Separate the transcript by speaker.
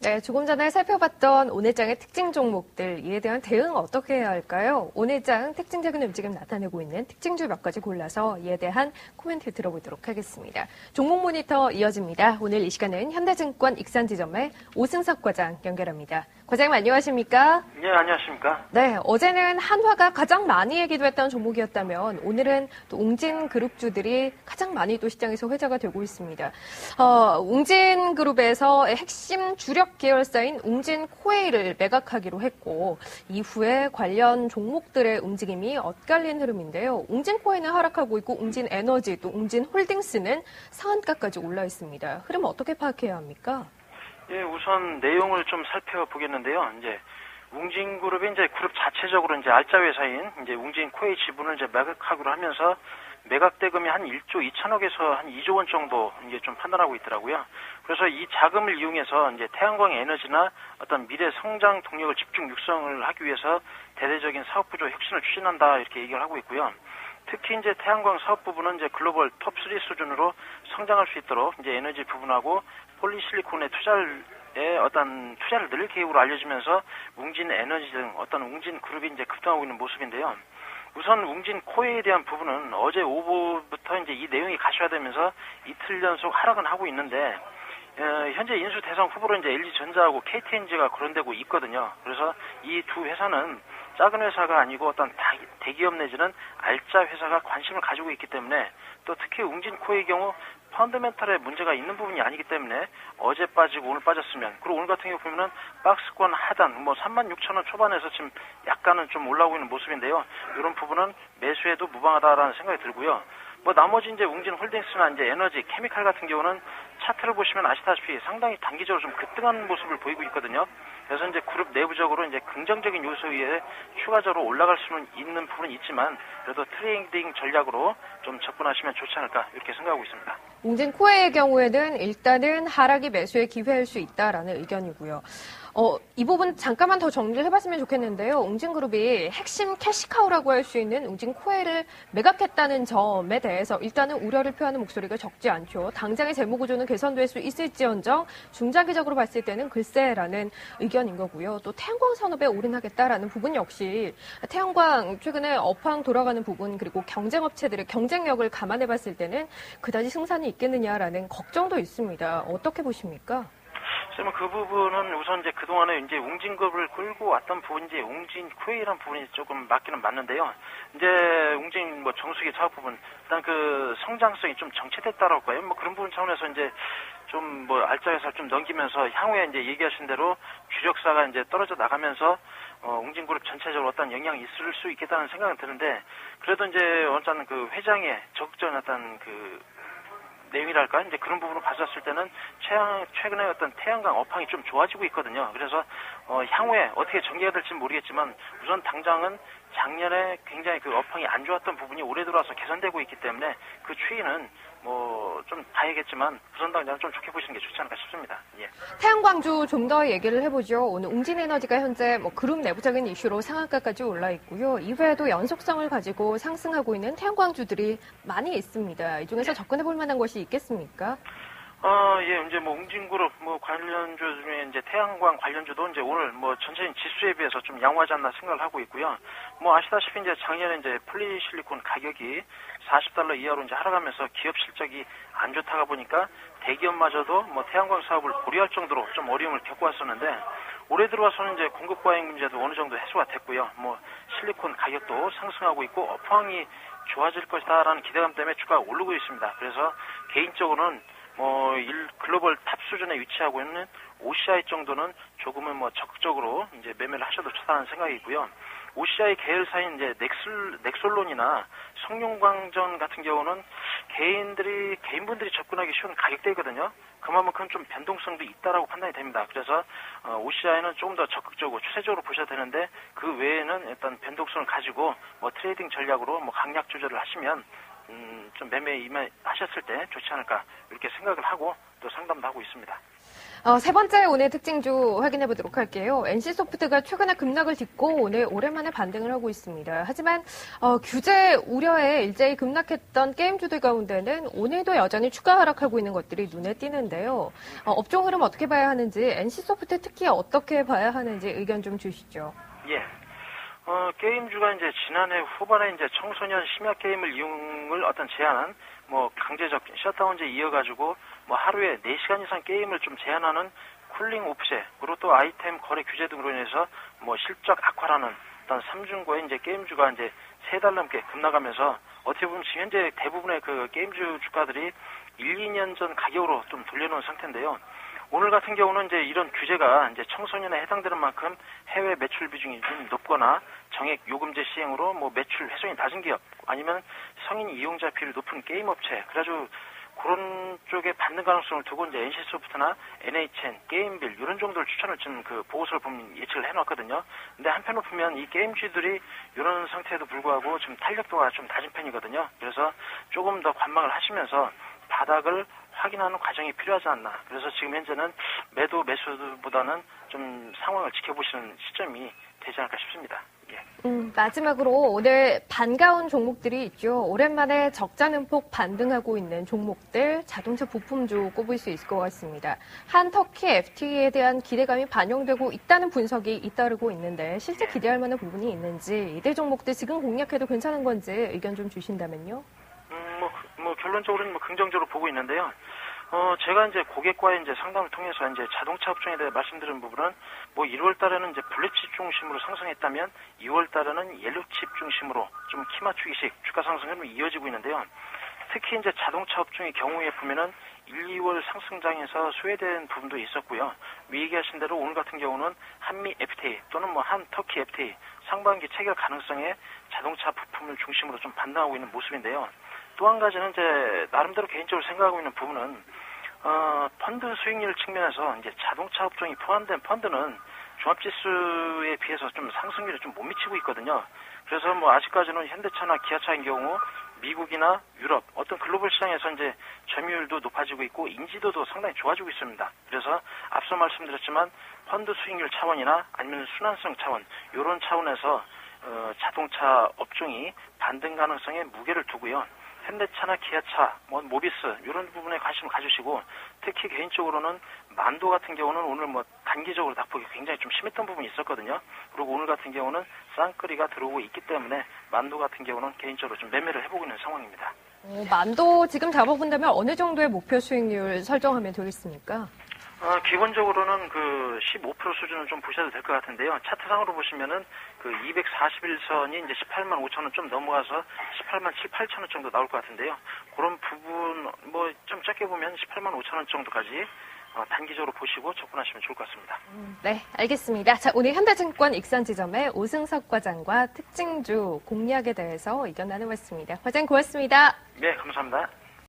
Speaker 1: 네, 조금 전에 살펴봤던 오늘장의 특징 종목들, 이에 대한 대응 어떻게 해야 할까요? 오늘장 특징적인 움직임 나타내고 있는 특징주 몇 가지 골라서 이에 대한 코멘트 들어보도록 하겠습니다. 종목 모니터 이어집니다. 오늘 이 시간은 현대증권 익산지점의 오승석 과장 연결합니다. 과장님 안녕하십니까?
Speaker 2: 네, 안녕하십니까?
Speaker 1: 네, 어제는 한화가 가장 많이 얘기됐던 종목이었다면 오늘은 또 웅진그룹주들이 가장 많이 또 시장에서 회자가 되고 있습니다. 웅진그룹에서 핵심 주력 계열사인 웅진코웨이를 매각하기로 했고 이후에 관련 종목들의 움직임이 엇갈린 흐름인데요. 웅진코웨이는 하락하고 있고 웅진에너지 또 웅진홀딩스는 상한가까지 올라 있습니다. 흐름 어떻게 파악해야 합니까?
Speaker 2: 예, 우선 내용을 좀 살펴보겠는데요. 이제 웅진그룹이 이제 그룹 자체적으로 이제 알짜 회사인 이제 웅진코웨이 지분을 이제 매각하기로 하면서 매각 대금이 한 1조 2천억에서 한 2조 원 정도 이제 좀 판단하고 있더라고요. 그래서 이 자금을 이용해서 이제 태양광 에너지나 어떤 미래 성장 동력을 집중 육성을 하기 위해서 대대적인 사업 구조 혁신을 추진한다 이렇게 얘기를 하고 있고요. 특히 이제 태양광 사업 부분은 이제 글로벌 톱3 수준으로 성장할 수 있도록 이제 에너지 부분하고 폴리실리콘의 어떤 투자를 늘릴 계획으로 알려지면서 웅진 에너지 등 어떤 웅진 그룹이 이제 급등하고 있는 모습인데요. 우선 웅진 코웨이에 대한 부분은 어제 오후부터 이제 이 내용이 가시화되면서 이틀 연속 하락은 하고 있는데, 현재 인수 대상 후보로 이제 LG전자하고 KTNG가 거론되고 있거든요. 그래서 이 두 회사는 작은 회사가 아니고 어떤 대기업 내지는 알짜 회사가 관심을 가지고 있기 때문에 또 특히 웅진코의 경우 펀더멘털에 문제가 있는 부분이 아니기 때문에 어제 빠지고 오늘 빠졌으면, 그리고 오늘 같은 경우 보면은 박스권 하단 36,000원 초반에서 지금 약간은 좀 올라오고 있는 모습인데요. 이런 부분은 매수해도 무방하다라는 생각이 들고요. 나머지 이제 웅진홀딩스나 이제 에너지, 케미칼 같은 경우는 차트를 보시면 아시다시피 상당히 단기적으로 좀 급등하는 모습을 보이고 있거든요. 그래서 이제 그룹 내부적으로 이제 긍정적인 요소 위에 추가적으로 올라갈 수는 있는 부분이 있지만 그래도 트레이딩 전략으로 좀 접근하시면 좋지 않을까 이렇게 생각하고 있습니다.
Speaker 1: 웅진코웨이의 경우에는 일단은 하락이 매수의 기회일 수 있다라는 의견이고요. 이 부분 잠깐만 더 정리를 해봤으면 좋겠는데요. 웅진그룹이 핵심 캐시카우라고 할 수 있는 웅진코웨이를 매각했다는 점에 대해서 일단은 우려를 표하는 목소리가 적지 않죠. 당장의 재무구조는 개선될 수 있을지언정 중장기적으로 봤을 때는 글쎄라는 의견인 거고요. 또 태양광 산업에 올인하겠다라는 부분 역시 태양광 최근에 업황 돌아가는 부분 그리고 경쟁업체들의 경쟁력을 감안해 봤을 때는 그다지 승산이 있겠느냐라는 걱정도 있습니다. 어떻게 보십니까?
Speaker 2: 그 부분은 우선 이제 그동안에 이제 웅진그룹을 끌고 왔던 부분이 이제 웅진코웨이라는 부분이 조금 맞기는 맞는데요. 이제 웅진 정수기 사업 부분, 일단 그 성장성이 좀 정체됐다라고 할까요? 그런 부분 차원에서 이제 좀 알짜 회사를 좀 넘기면서 향후에 이제 얘기하신 대로 주력사가 이제 떨어져 나가면서 웅진그룹 전체적으로 어떤 영향이 있을 수 있겠다는 생각은 드는데, 그래도 이제 어떤 그 회장의 적극적인 어떤 그 내용이랄까 이제 그런 부분을 봤었을 때는 최근에 어떤 태양광 업황이 좀 좋아지고 있거든요. 그래서 향후에 어떻게 전개가 될지 모르겠지만 우선 당장은 작년에 굉장히 그 업황이 안 좋았던 부분이 올해 들어와서 개선되고 있기 때문에 그 추이는 좀 봐야겠지만 우선 당장 좀 좋게 보시는 게 좋지 않을까 싶습니다. 예.
Speaker 1: 태양광주 좀 더 얘기를 해보죠. 오늘 웅진에너지가 현재 그룹 내부적인 이슈로 상한가까지 올라 있고요. 이외에도 연속성을 가지고 상승하고 있는 태양광주들이 많이 있습니다. 이 중에서 접근해볼 만한 것이 있겠습니까?
Speaker 2: 예, 이제 웅진그룹 관련주 중에 이제 태양광 관련주도 이제 오늘 전체적인 지수에 비해서 좀 양호하지 않나 생각을 하고 있고요. 아시다시피 이제 작년에 이제 폴리실리콘 가격이 $40 이하로 이제 하락하면서 기업 실적이 안 좋다가 보니까 대기업마저도 태양광 사업을 고려할 정도로 좀 어려움을 겪고 왔었는데, 올해 들어와서는 이제 공급 과잉 문제도 어느 정도 해소가 됐고요. 실리콘 가격도 상승하고 있고 업황이 좋아질 것이다라는 기대감 때문에 주가가 오르고 있습니다. 그래서 개인적으로는 글로벌 탑 수준에 위치하고 있는 OCI 정도는 조금은 적극적으로 이제 매매를 하셔도 좋다는 생각이 있고요. OCI 계열사인 이제 넥솔론이나 성룡광전 같은 경우는 개인분들이 접근하기 쉬운 가격대거든요. 그만큼 좀 변동성도 있다라고 판단이 됩니다. 그래서 OCI는 조금 더 적극적으로 추세적으로 보셔야 되는데, 그 외에는 일단 변동성을 가지고 트레이딩 전략으로 강약 조절을 하시면 좀 매매에 임하셨을 때 좋지 않을까 이렇게 생각을 하고 또 상담도 하고 있습니다.
Speaker 1: 세 번째 오늘 특징주 확인해 보도록 할게요. NC소프트가 최근에 급락을 딛고 오늘 오랜만에 반등을 하고 있습니다. 하지만 규제 우려에 일제히 급락했던 게임주들 가운데는 오늘도 여전히 추가 하락하고 있는 것들이 눈에 띄는데요. 업종 흐름 어떻게 봐야 하는지, NC소프트 특히 어떻게 봐야 하는지 의견 좀 주시죠.
Speaker 2: 예. 게임주가 이제 지난해 후반에 이제 청소년 심야 게임을 이용을 어떤 제한한 뭐 강제적 셧다운제 이어가지고 뭐 하루에 4시간 이상 게임을 좀 제한하는 쿨링 오프제, 그리고 또 아이템 거래 규제 등으로 인해서 뭐 실적 악화라는 어떤 삼중고의 이제 게임주가 이제 3달 넘게 급락하면서 어떻게 보면 지금 현재 대부분의 그 게임주 주가들이 1, 2년 전 가격으로 좀 돌려놓은 상태인데요. 오늘 같은 경우는 이제 이런 규제가 이제 청소년에 해당되는 만큼 해외 매출 비중이 좀 높거나 정액 요금제 시행으로 뭐 매출 훼손이 낮은 기업, 아니면 성인 이용자 비율이 높은 게임 업체, 그래가지고 그런 쪽에 받는 가능성을 두고 이제 NC소프트나 NHN, 게임빌 이런 정도를 추천을 좀 그 보고서를 보면 예측을 해놨거든요. 근데 한편으로 보면 이 게임주들이 이런 상태에도 불구하고 좀 탄력도가 좀 낮은 편이거든요. 그래서 조금 더 관망을 하시면서 바닥을 확인하는 과정이 필요하지 않나. 그래서 지금 현재는 매도 매수보다는 좀 상황을 지켜보시는 시점이 되지 않을까 싶습니다. 예.
Speaker 1: 마지막으로 오늘 반가운 종목들이 있죠. 오랜만에 적자는폭 반등하고 있는 종목들, 자동차 부품주 꼽을 수 있을 것 같습니다. 한터키 FTA에 대한 기대감이 반영되고 있다는 분석이 잇따르고 있는데 실제 기대할 만한 부분이 있는지, 이들 종목들 지금 공략해도 괜찮은 건지 의견 좀 주신다면요.
Speaker 2: 결론적으로는 뭐 긍정적으로 보고 있는데요. 제가 이제 고객과의 이제 상담을 통해서 이제 자동차 업종에 대해 말씀드린 부분은 뭐 1월 달에는 이제 블랙칩 중심으로 상승했다면 2월 달에는 옐로칩 중심으로 좀 키 맞추기식 주가 상승이 이어지고 있는데요. 특히 이제 자동차 업종의 경우에 보면은 1, 2월 상승장에서 소외된 부분도 있었고요. 위 얘기하신 대로 오늘 같은 경우는 한미 FTA 또는 뭐 한터키 FTA 상반기 체결 가능성에 자동차 부품을 중심으로 좀 반등하고 있는 모습인데요. 또 한 가지는 이제 나름대로 개인적으로 생각하고 있는 부분은 펀드 수익률 측면에서 이제 자동차 업종이 포함된 펀드는 종합지수에 비해서 좀 상승률이 좀 못 미치고 있거든요. 그래서 뭐 아직까지는 현대차나 기아차인 경우 미국이나 유럽 어떤 글로벌 시장에서 이제 점유율도 높아지고 있고 인지도도 상당히 좋아지고 있습니다. 그래서 앞서 말씀드렸지만 펀드 수익률 차원이나 아니면 순환성 차원 이런 차원에서 자동차 업종이 반등 가능성에 무게를 두고요. 현대차나 기아차, 뭐 모비스 이런 부분에 관심을 가주시고, 특히 개인적으로는 만도 같은 경우는 오늘 뭐 단기적으로 낙폭이 굉장히 좀 심했던 부분이 있었거든요. 그리고 오늘 같은 경우는 쌍끌이가 들어오고 있기 때문에 만도 같은 경우는 개인적으로 좀 매매를 해보고 있는 상황입니다.
Speaker 1: 만도 지금 잡아본다면 어느 정도의 목표 수익률 설정하면 되겠습니까?
Speaker 2: 기본적으로는 그 15% 수준을 좀 보셔도 될 것 같은데요. 차트상으로 보시면은 그 241선이 이제 18만 5천 원 좀 넘어가서 18만 7, 8천 원 정도 나올 것 같은데요. 그런 부분 뭐 좀 짧게 보면 18만 5천 원 정도까지 단기적으로 보시고 접근하시면 좋을 것 같습니다.
Speaker 1: 네, 알겠습니다. 자, 오늘 현대증권 익산지점의 오승석 과장과 특징주 공략에 대해서 의견 나눠봤습니다. 과장님 고맙습니다.
Speaker 2: 네, 감사합니다.